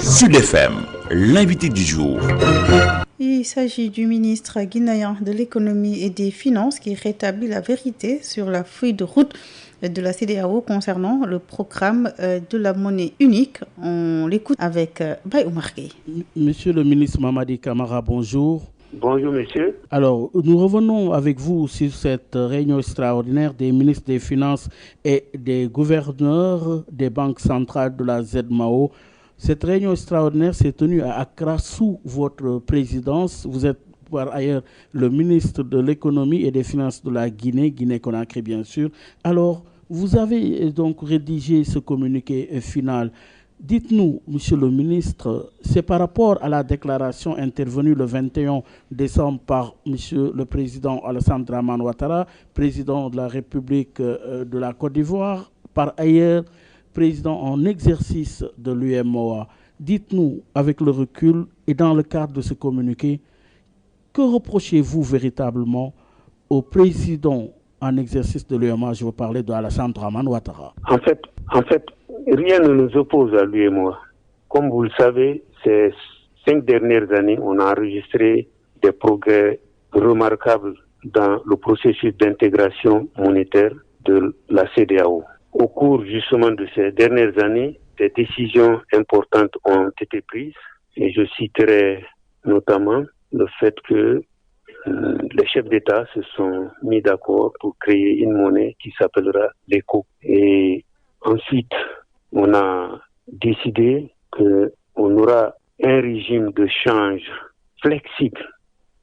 Sud FM, l'invité du jour. Il s'agit du ministre guinéen de l'économie et des finances qui rétablit la vérité sur la feuille de route de la CEDEAO concernant le programme de la monnaie unique. On l'écoute avec Baye Oumar Gueye. Monsieur le ministre Mamadi Camara, bonjour. Bonjour monsieur. Alors, nous revenons avec vous sur cette réunion extraordinaire des ministres des Finances et des gouverneurs des banques centrales de la ZMAO. Cette réunion extraordinaire s'est tenue à Accra sous votre présidence. Vous êtes par ailleurs le ministre de l'économie et des finances de la Guinée-Conakry bien sûr. Alors, vous avez donc rédigé ce communiqué final. Dites-nous, monsieur le ministre, c'est par rapport à la déclaration intervenue le 21 décembre par monsieur le président Alassane Dramane Ouattara, président de la République de la Côte d'Ivoire, par ailleurs président en exercice de l'UEMOA. Dites-nous, avec le recul et dans le cadre de ce communiqué, que reprochez-vous véritablement au président en exercice de l'UEMOA? Je veux parler de Alassane Dramane Ouattara. En fait, rien ne nous oppose à lui et moi. Comme vous le savez, ces 5 dernières années, on a enregistré des progrès remarquables dans le processus d'intégration monétaire de la CEDEAO. Au cours justement de ces dernières années, des décisions importantes ont été prises et je citerai notamment le fait que les chefs d'État se sont mis d'accord pour créer une monnaie qui s'appellera l'ECO. Et ensuite, on a décidé qu'on aura un régime de change flexible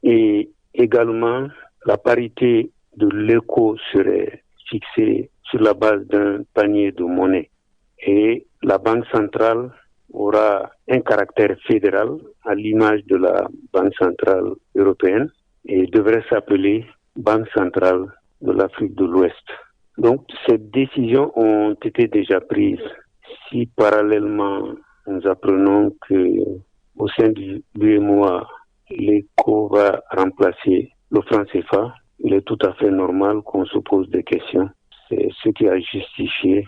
et également la parité de l'ECO serait fixée sur la base d'un panier de monnaie. Et la Banque centrale aura un caractère fédéral à l'image de la Banque centrale européenne et devrait s'appeler Banque centrale de l'Afrique de l'Ouest. Donc, ces décisions ont été déjà prises. Si parallèlement, nous apprenons que au sein du l'UEMOA, l'ECO va remplacer le franc CFA, il est tout à fait normal qu'on se pose des questions. C'est ce qui a justifié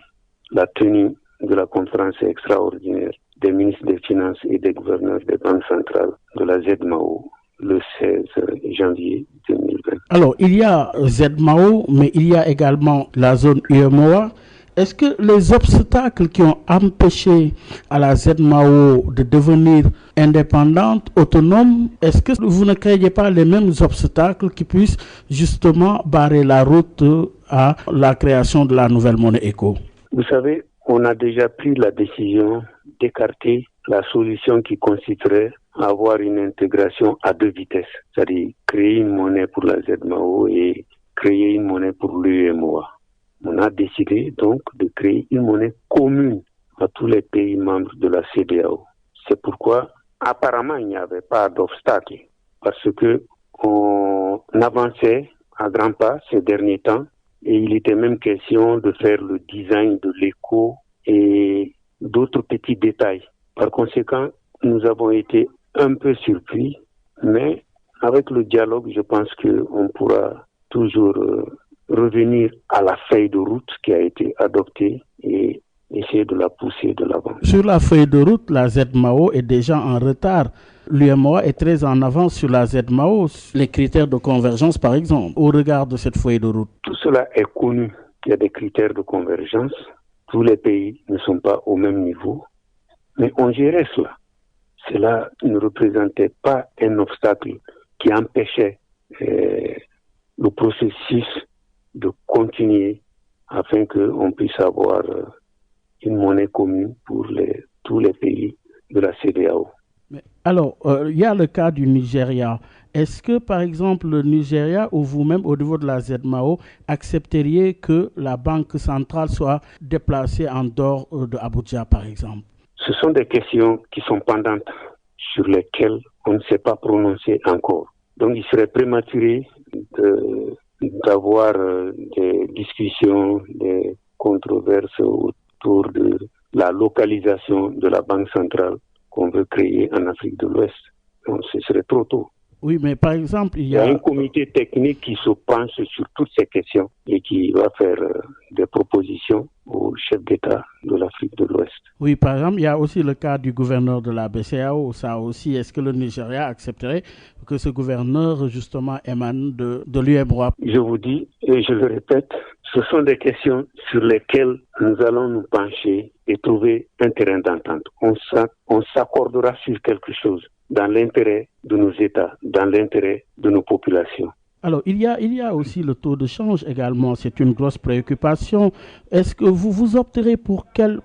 la tenue de la conférence extraordinaire des ministres des Finances et des gouverneurs des banques centrales de la ZMAO le 16 janvier 2020. Alors, il y a ZMAO, mais il y a également la zone UEMOA. Est-ce que les obstacles qui ont empêché à la ZMAO de devenir indépendante, autonome, est-ce que vous ne craignez pas les mêmes obstacles qui puissent justement barrer la route à la création de la nouvelle monnaie ECO? Vous savez, on a déjà pris la décision d'écarter la solution qui consisterait à avoir une intégration à 2 vitesses, c'est-à-dire créer une monnaie pour la ZMAO et créer une monnaie pour l'UEMOA. On a décidé donc de créer une monnaie commune à tous les pays membres de la CEDEAO. C'est pourquoi apparemment il n'y avait pas d'obstacle parce que on avançait à grands pas ces derniers temps et il était même question de faire le design de l'ECO et d'autres petits détails. Par conséquent, nous avons été un peu surpris, mais avec le dialogue, je pense qu'on pourra toujours revenir à la feuille de route qui a été adoptée et essayer de la pousser de l'avant. Sur la feuille de route, la ZMAO est déjà en retard. L'UEMOA est très en avance sur la ZMAO, les critères de convergence par exemple, au regard de cette feuille de route. Tout cela est connu, il y a des critères de convergence. Tous les pays ne sont pas au même niveau, mais on gérait cela. Cela ne représentait pas un obstacle qui empêchait le processus de continuer afin qu'on puisse avoir une monnaie commune pour tous les pays de la CEDEAO. Alors, il y a le cas du Nigeria. Est-ce que, par exemple, le Nigeria ou vous-même, au niveau de la ZMAO, accepteriez que la Banque centrale soit déplacée en dehors de Abuja, par exemple? Ce sont des questions qui sont pendantes sur lesquelles on ne s'est pas prononcé encore. Donc, il serait prématuré d'avoir des discussions, des controverses autour de la localisation de la Banque centrale qu'on veut créer en Afrique de l'Ouest. Donc, ce serait trop tôt. Oui, mais par exemple, il y a un comité technique qui se penche sur toutes ces questions et qui va faire des propositions au chef d'État de l'Afrique de l'Ouest. Oui, par exemple, il y a aussi le cas du gouverneur de la BCEAO. Ça aussi, est-ce que le Nigeria accepterait que ce gouverneur, justement, émane de l'UEMOA? Je vous dis, et je le répète, ce sont des questions sur lesquelles nous allons nous pencher et trouver un terrain d'entente. On s'accordera sur quelque chose dans l'intérêt de nos États, dans l'intérêt de nos populations. Alors, il y a aussi le taux de change également. C'est une grosse préoccupation. Est-ce que vous opterez pour quelle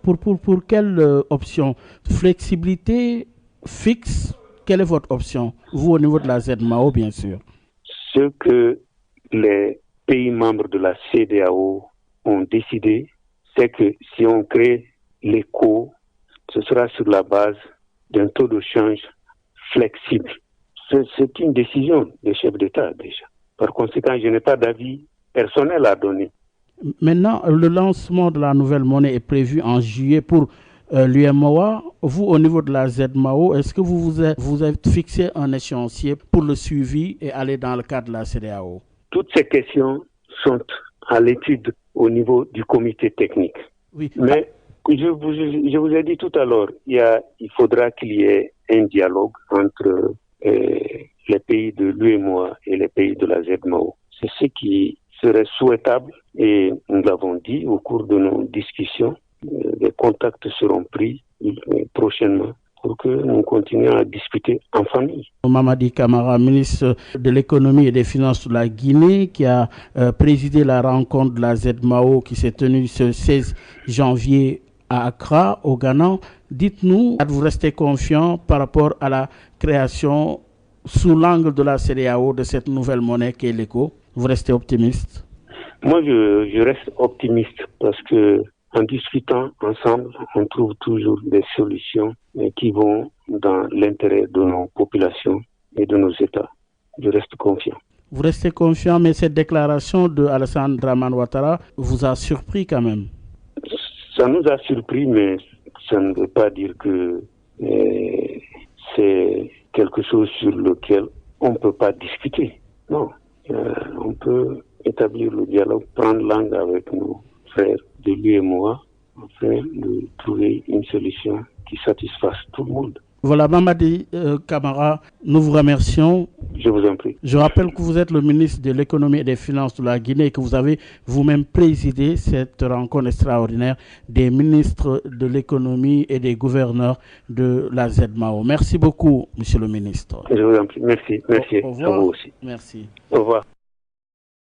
option? Flexibilité, fixe? Quelle est votre option? Vous, au niveau de la ZMAO, bien sûr. Ce que les pays membres de la CEDEAO ont décidé, c'est que si on crée l'éco, ce sera sur la base d'un taux de change flexible. C'est une décision des chefs d'État déjà. Par conséquent, je n'ai pas d'avis personnel à donner. Maintenant, le lancement de la nouvelle monnaie est prévu en juillet pour l'UEMOA. Vous, au niveau de la ZMAO, est-ce que vous êtes fixé un échéancier pour le suivi et aller dans le cadre de la CEDEAO? Toutes ces questions sont à l'étude au niveau du comité technique. Oui. Mais je vous ai dit tout à l'heure, il faudra qu'il y ait un dialogue entre les pays de l'UEMOA et les pays de la ZMAO. C'est ce qui serait souhaitable et nous l'avons dit au cours de nos discussions. Des contacts seront pris prochainement pour que nous continuions à discuter en famille. Mamadi Camara, ministre de l'économie et des finances de la Guinée, qui a présidé la rencontre de la ZMAO qui s'est tenue ce 16 janvier à Accra, au Ghana. Dites-nous, vous restez confiant par rapport à la création sous l'angle de la CEDEAO de cette nouvelle monnaie qui est l'éco? Vous restez optimiste? Moi, je reste optimiste parce que en discutant ensemble, on trouve toujours des solutions qui vont dans l'intérêt de nos populations et de nos États. Je reste confiant. Vous restez confiant, mais cette déclaration de Alassane Dramane Ouattara vous a surpris quand même? Ça nous a surpris, mais ça ne veut pas dire que c'est quelque chose sur lequel on ne peut pas discuter. Non, on peut établir le dialogue, prendre langue avec nos frères de l'UEMOA, afin de trouver une solution qui satisfasse tout le monde. Voilà, Mamadi Camara, nous vous remercions. Je vous en prie. Je rappelle que vous êtes le ministre de l'économie et des finances de la Guinée et que vous avez vous-même présidé cette rencontre extraordinaire des ministres de l'économie et des gouverneurs de la ZMAO. Merci beaucoup, monsieur le ministre. Je vous en prie. Merci. Merci. Au revoir. À vous aussi. Merci. Au revoir.